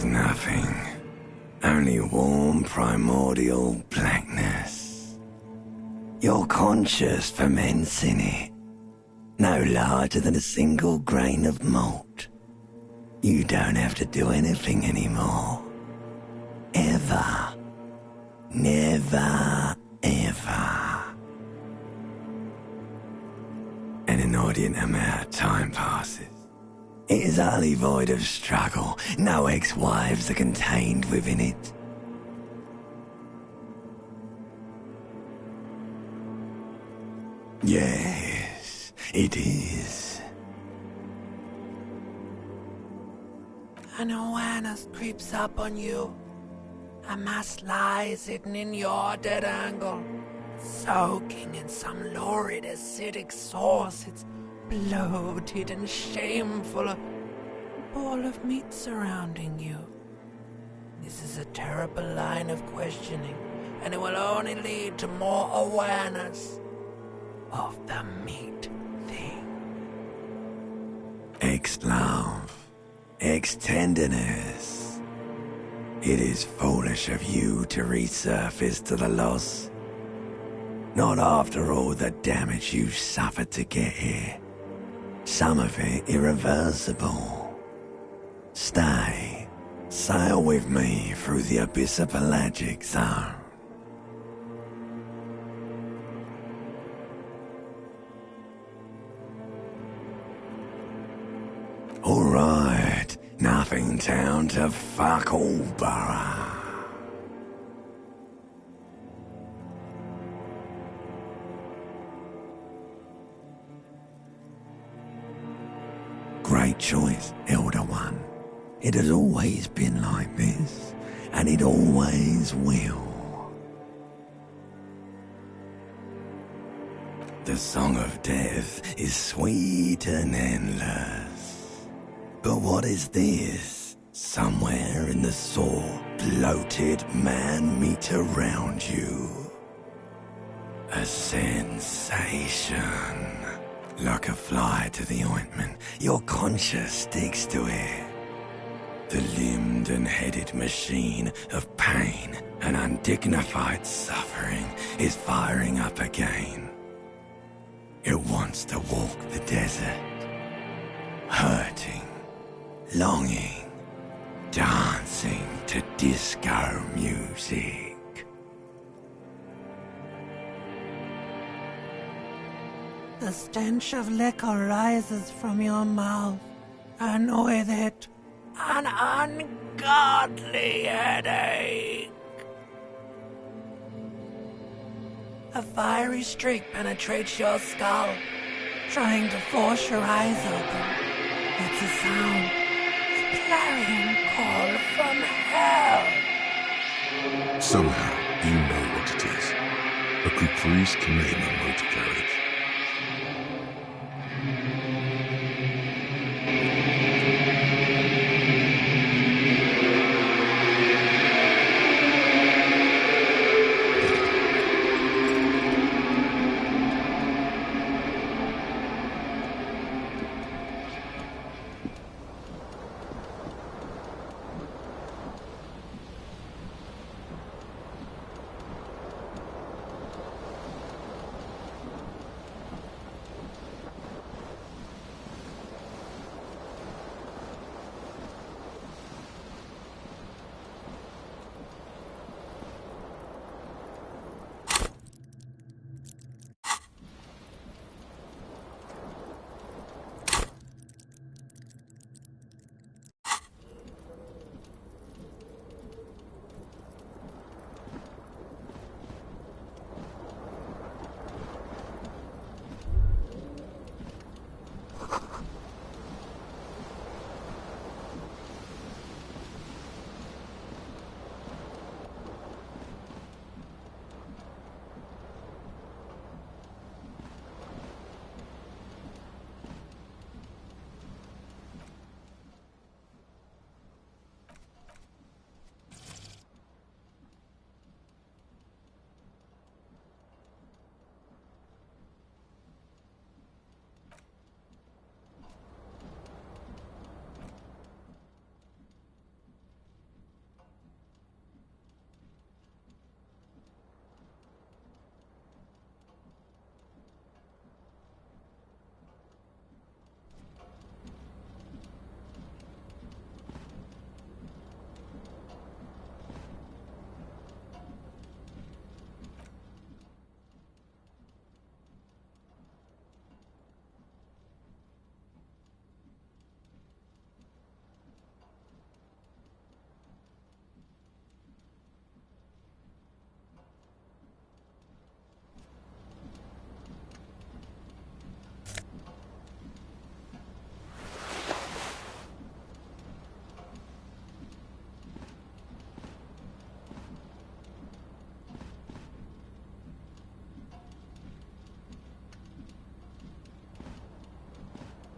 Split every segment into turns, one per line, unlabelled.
There's nothing. Only warm primordial blackness. Your conscious ferments in it. No larger than a single grain of malt. You don't have to do anything anymore. Ever. Never, ever. An inordinate amount of time passes. It is utterly void of struggle. No ex-wives are contained within it. Yes, it is.
An awareness creeps up on you. A mass lies hidden in your dead angle, soaking in some lurid acidic sauce. It's bloated and shameful, a ball of meat surrounding you. This is a terrible line of questioning, and it will only lead to more awareness of the meat thing.
Ex-love, ex-tenderness. It is foolish of you to resurface to the loss. Not after all the damage you suffered to get here. Some of it irreversible. Stay. Sail with me through the abyss of pelagic zone. Alright, nothing town to fuck all borough. Great choice, Elder One. It has always been like this, and it always will. The song of death is sweet and endless. But what is this? Somewhere in the sore, bloated man-meat around you. A sensation. Like a fly to the ointment, your conscience sticks to it. The limbed and headed machine of pain and undignified suffering is firing up again. It wants to walk the desert, hurting, longing, dancing to disco music.
The stench of liquor rises from your mouth, and with it, an ungodly headache. A fiery streak penetrates your skull, trying to force your eyes open. It's a sound, a clarion call from hell.
Somehow, you know what it is. A caprice Canadian motor carriage.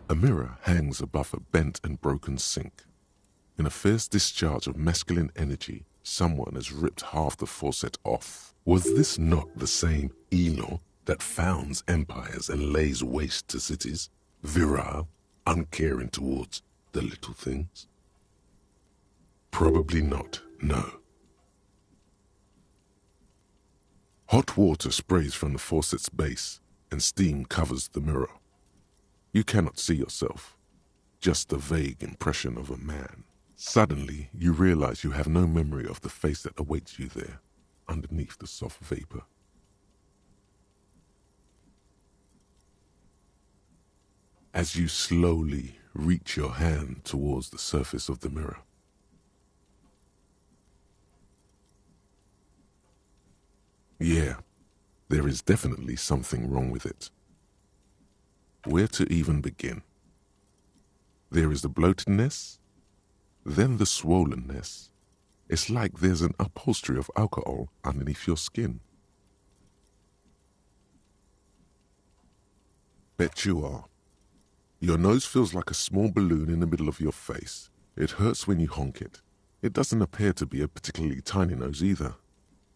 A mirror hangs above a bent and broken sink. In a fierce discharge of masculine energy, someone has ripped half the faucet off. Was this not the same Elo that founds empires and lays waste to cities? Virile, uncaring towards the little things? Probably not, no. Hot water sprays from the faucet's base, and steam covers the mirror. You cannot see yourself, just a vague impression of a man. Suddenly, you realize you have no memory of the face that awaits you there, underneath the soft vapor. As you slowly reach your hand towards the surface of the mirror, yeah, there is definitely something wrong with it. Where to even begin? There is the bloatedness, then the swollenness. It's like there's an upholstery of alcohol underneath your skin. Bet you are. Your nose feels like a small balloon in the middle of your face. It hurts when you honk it. It doesn't appear to be a particularly tiny nose either.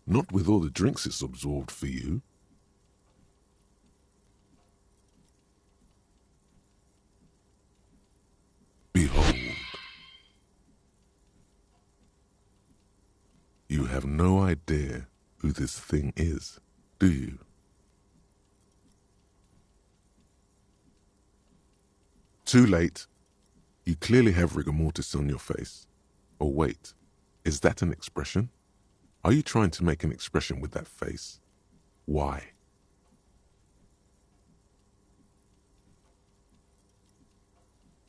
Not with all the drinks it's absorbed for you. Behold. You have no idea who this thing is, do you? Too late. You clearly have rigor mortis on your face. Oh wait, is that an expression? Are you trying to make an expression with that face? Why?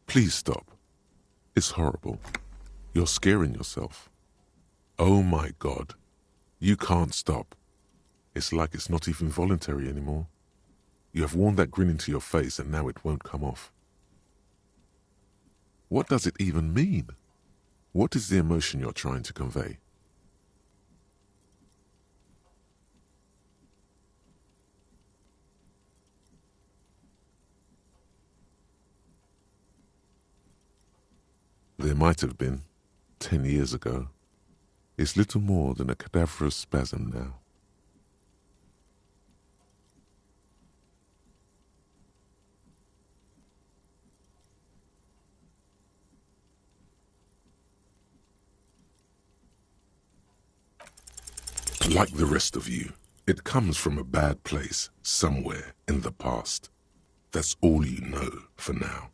Please stop. It's horrible. You're scaring yourself. Oh my God. You can't stop. It's like it's not even voluntary anymore. You have worn that grin into your face and now it won't come off. What does it even mean? What is the emotion you're trying to convey? There might have been, 10 years ago. It's little more than a cadaverous spasm now. Like the rest of you, it comes from a bad place somewhere in the past. That's all you know for now.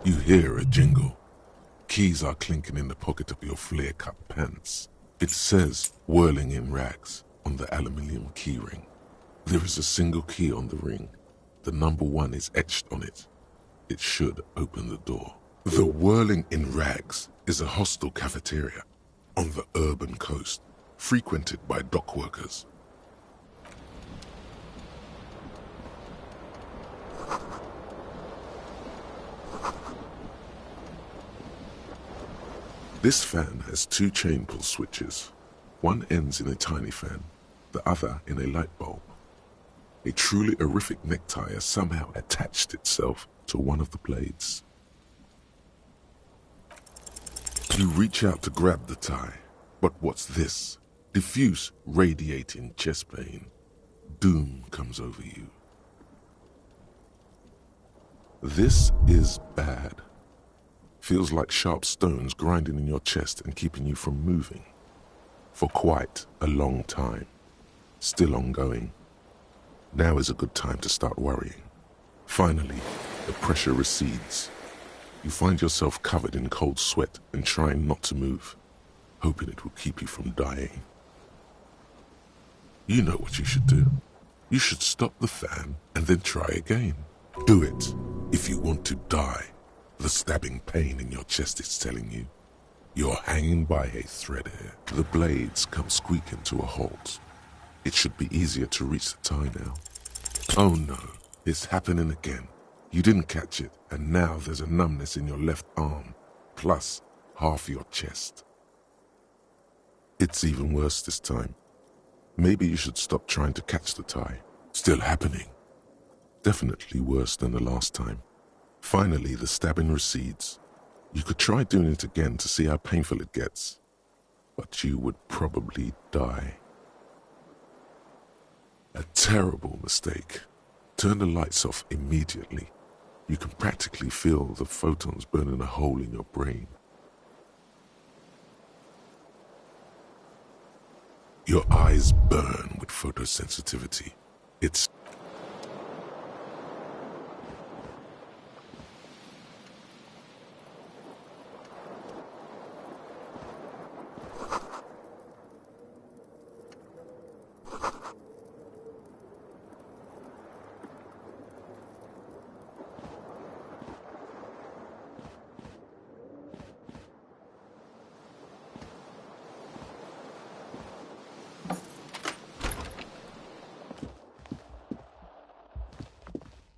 You hear a jingle. Keys are clinking in the pocket of your flare-cut pants. It says, whirling in rags, on the aluminium keyring. There is a single key on the ring. The number 1 is etched on it. It should open the door. The whirling in rags is a hostel cafeteria on the urban coast, frequented by dock workers. This fan has two chain pull switches. One ends in a tiny fan, the other in a light bulb. A truly horrific necktie has somehow attached itself to one of the blades. You reach out to grab the tie, but what's this? Diffuse, radiating chest pain. Doom comes over you. This is bad. Feels like sharp stones grinding in your chest and keeping you from moving. For quite a long time. Still ongoing. Now is a good time to start worrying. Finally, the pressure recedes. You find yourself covered in cold sweat and trying not to move, hoping it will keep you from dying. You know what you should do. You should stop the fan and then try again. Do it if you want to die. The stabbing pain in your chest is telling you. You're hanging by a thread here. The blades come squeaking to a halt. It should be easier to reach the tie now. Oh no, it's happening again. You didn't catch it, and now there's a numbness in your left arm, plus half your chest. It's even worse this time. Maybe you should stop trying to catch the tie. Still happening. Definitely worse than the last time. Finally, the stabbing recedes. You could try doing it again to see how painful it gets, but you would probably die. A terrible mistake. Turn the lights off immediately. You can practically feel the photons burning a hole in your brain. Your eyes burn with photosensitivity. It's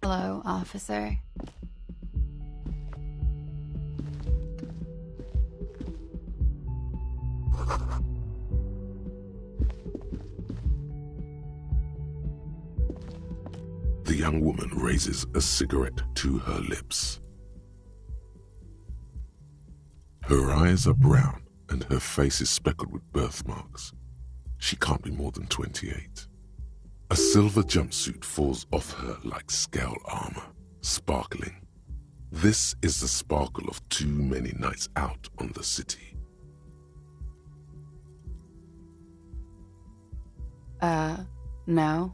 Hello, officer.
The young woman raises a cigarette to her lips. Her eyes are brown and her face is speckled with birthmarks. She can't be more than 28. A silver jumpsuit falls off her like scale armor, sparkling. This is the sparkle of too many nights out on the city.
No.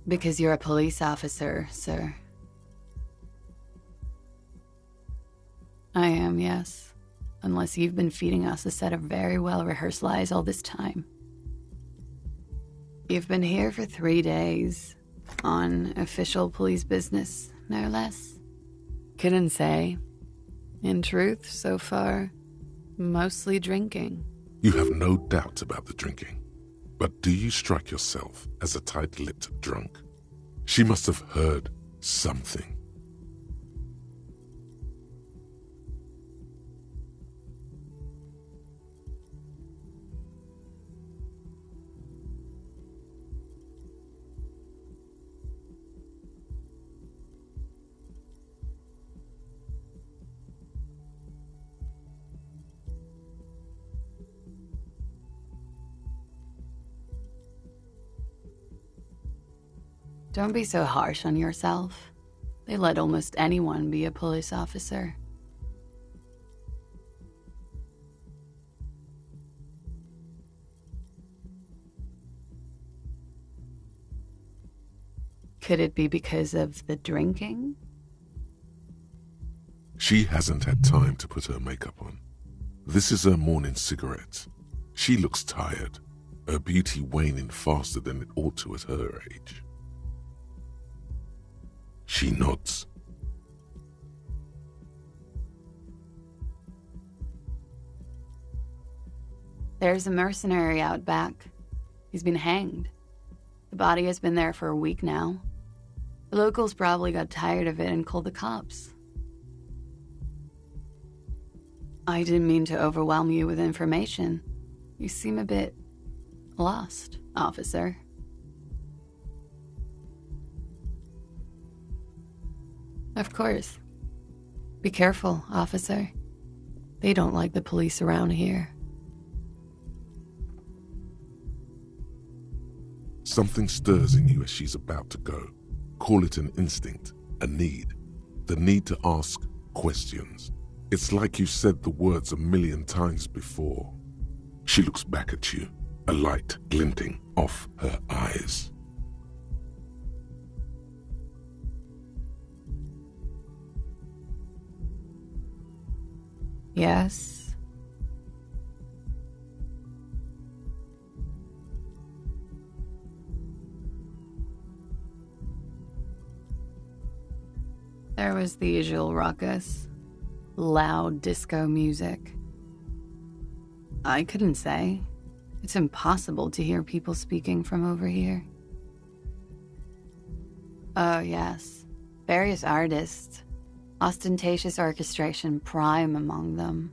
Because you're a police officer, sir. I am, yes. Unless you've been feeding us a set of very well-rehearsed lies all this time. You've been here for 3 days, on official police business, no less. Couldn't say. In truth, so far, mostly drinking.
You have no doubt about the drinking. But do you strike yourself as a tight-lipped drunk? She must have heard something.
Don't be so harsh on yourself. They let almost anyone be a police officer. Could it be because of the drinking?
She hasn't had time to put her makeup on. This is her morning cigarette. She looks tired, her beauty waning faster than it ought to at her age. She nods.
There's a mercenary out back. He's been hanged. The body has been there for a week now. The locals probably got tired of it and called the cops. I didn't mean to overwhelm you with information. You seem a bit lost, officer. Of course. Be careful, officer. They don't like the police around here.
Something stirs in you as she's about to go. Call it an instinct, a need. The need to ask questions. It's like you said the words 1,000,000 times before. She looks back at you, a light glinting off her eyes.
Yes? There was the usual ruckus. Loud disco music. I couldn't say. It's impossible to hear people speaking from over here. Oh, yes. Various artists. Ostentatious orchestration prime among them.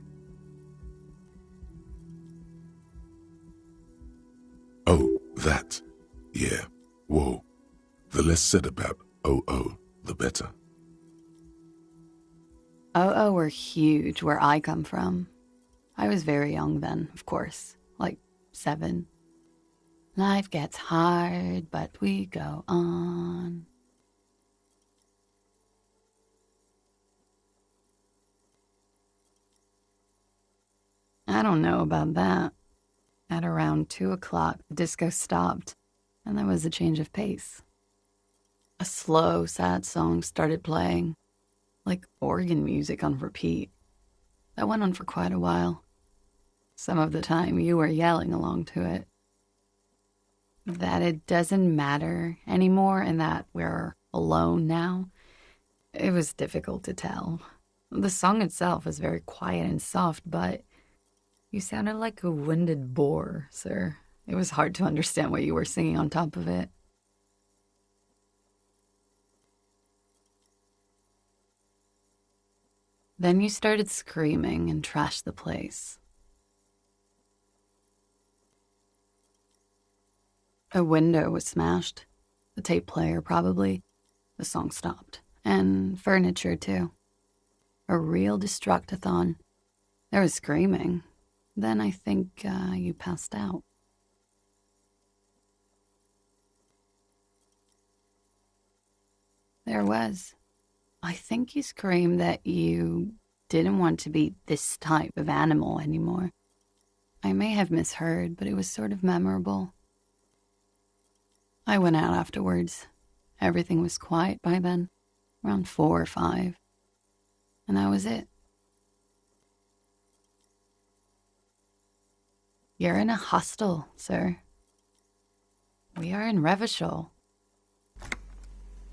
Oh, that. Yeah. Whoa. The less said about oh, the better.
Oh, were huge where I come from. I was very young then, of course, like 7. Life gets hard, but we go on. I don't know about that. At around 2 o'clock, the disco stopped, and there was a change of pace. A slow, sad song started playing, like organ music on repeat. That went on for quite a while. Some of the time, you were yelling along to it. That it doesn't matter anymore and that we're alone now, it was difficult to tell. The song itself was very quiet and soft, but you sounded like a winded boar, sir. It was hard to understand what you were singing on top of it. Then you started screaming and trashed the place. A window was smashed. The tape player, probably. The song stopped. And furniture, too. A real destructathon. There was screaming. Then I think you passed out. There was. I think you screamed that you didn't want to be this type of animal anymore. I may have misheard, but it was sort of memorable. I went out afterwards. Everything was quiet by then, around 4 or 5. And that was it. You're in a hostel, sir. We are in Revachol.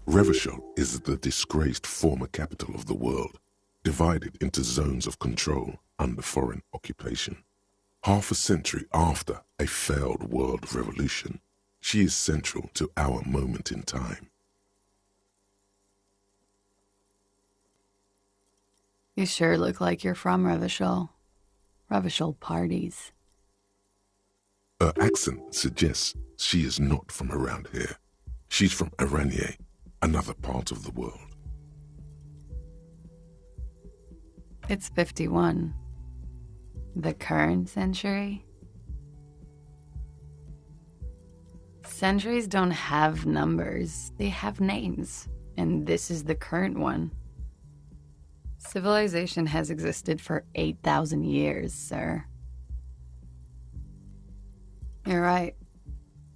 Revachol is the disgraced former capital of the world, divided into zones of control under foreign occupation. Half a century after a failed world revolution, she is central to our moment in time.
You sure look like you're from Revachol. Revachol parties.
Her accent suggests she is not from around here. She's from Aranye, another part of the world.
It's 51. The current century? Centuries don't have numbers. They have names. And this is the current one. Civilization has existed for 8,000 years, sir. You're right.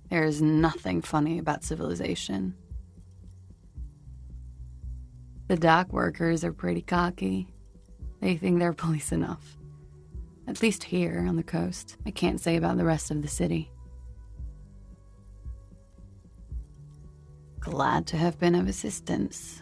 There is nothing funny about civilization. The dock workers are pretty cocky. They think they're police enough. At least here on the coast. I can't say about the rest of the city. Glad to have been of assistance.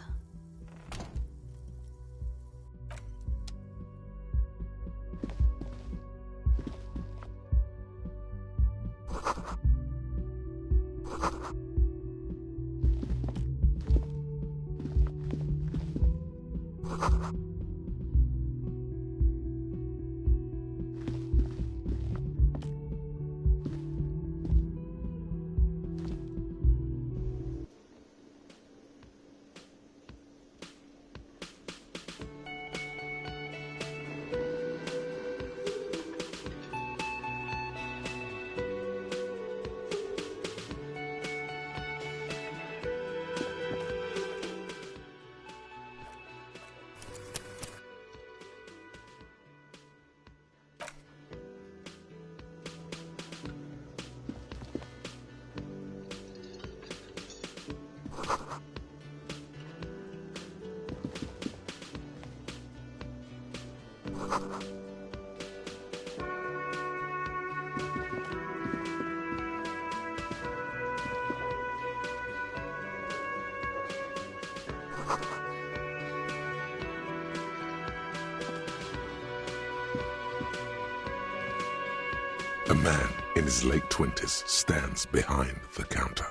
A man in his late 20s stands behind the counter,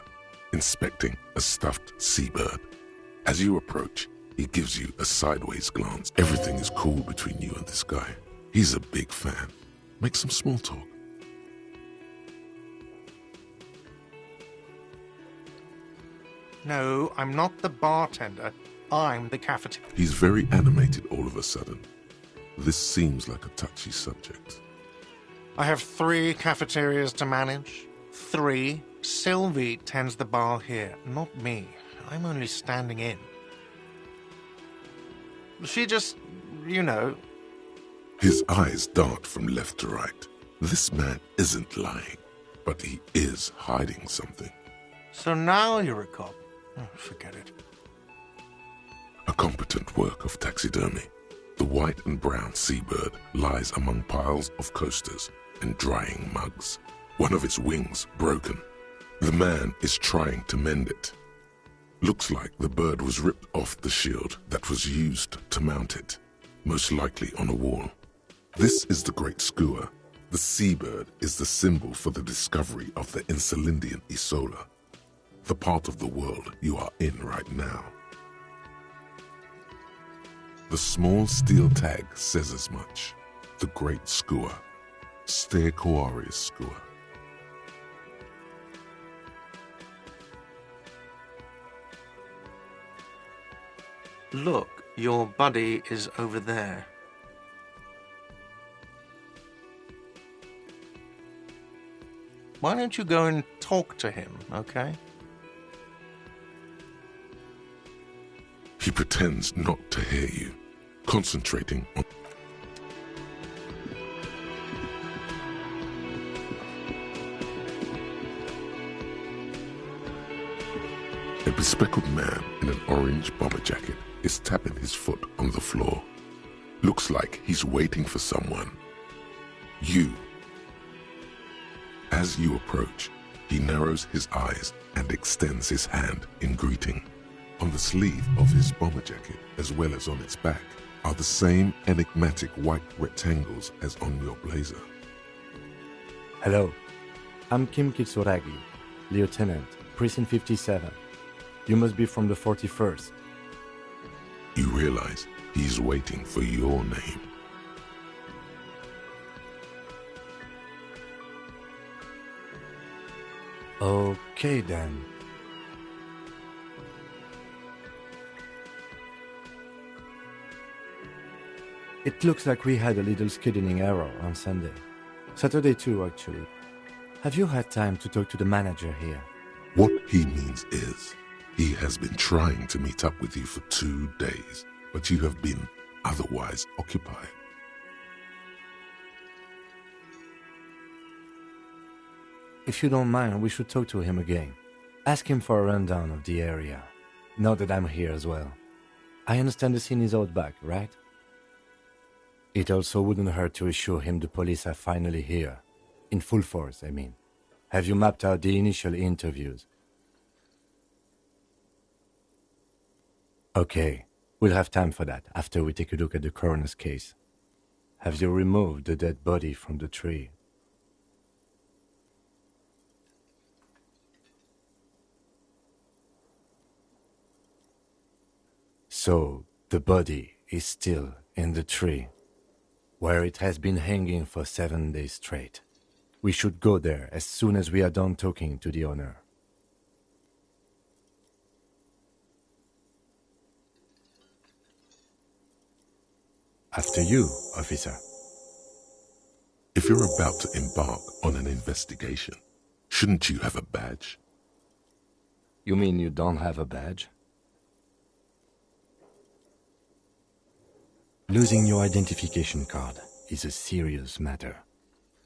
inspecting a stuffed seabird. As you approach, he gives you a sideways glance. Everything is cool between you and this guy. He's a big fan. Make some small talk.
No, I'm not the bartender. I'm the cafeteria.
He's very animated all of a sudden. This seems like a touchy subject.
I have 3 cafeterias to manage. 3. Sylvie tends the bar here, not me. I'm only standing in. She just, you know...
His eyes dart from left to right. This man isn't lying, but he is hiding something.
So now you're a cop. Oh, forget it.
A competent work of taxidermy. The white and brown seabird lies among piles of coasters and drying mugs. One of its wings broken. The man is trying to mend it. Looks like the bird was ripped off the shield that was used to mount it, most likely on a wall. This is the Great Skua. The seabird is the symbol for the discovery of the Insulindian Isola, the part of the world you are in right now. The small steel tag says as much. The Great Skua. Ste Koari's Skua.
Look, your buddy is over there. Why don't you go and talk to him, okay?
He pretends not to hear you, concentrating on... A bespectacled man in an orange bomber jacket is tapping his foot on the floor. Looks like he's waiting for someone. You. As you approach, he narrows his eyes and extends his hand in greeting. On the sleeve of his bomber jacket, as well as on its back, are the same enigmatic white rectangles as on your blazer.
Hello, I'm Kim Kitsuragi, Lieutenant, Precinct 57. You must be from the 41st.
You realize he's waiting for your name.
Okay then. It looks like we had a little scheduling error on Sunday. Saturday too, actually. Have you had time to talk to the manager here?
What he means is, he has been trying to meet up with you for 2 days, but you have been otherwise occupied.
If you don't mind, we should talk to him again. Ask him for a rundown of the area, now that I'm here as well. I understand the scene is out back, right? It also wouldn't hurt to assure him the police are finally here. In full force, I mean. Have you mapped out the initial interviews? Okay, we'll have time for that after we take a look at the coroner's case. Have you removed the dead body from the tree? So, the body is still in the tree, where it has been hanging for 7 days straight. We should go there as soon as we are done talking to the owner. After you, officer.
If you're about to embark on an investigation, shouldn't you have a badge?
You mean you don't have a badge? Losing your identification card is a serious matter.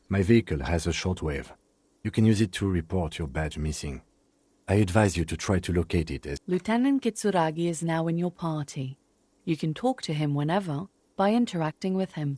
My vehicle has a shortwave. You can use it to report your badge missing. I advise you to try to locate it as...
Lieutenant Kitsuragi is now in your party. You can talk to him whenever by interacting with him.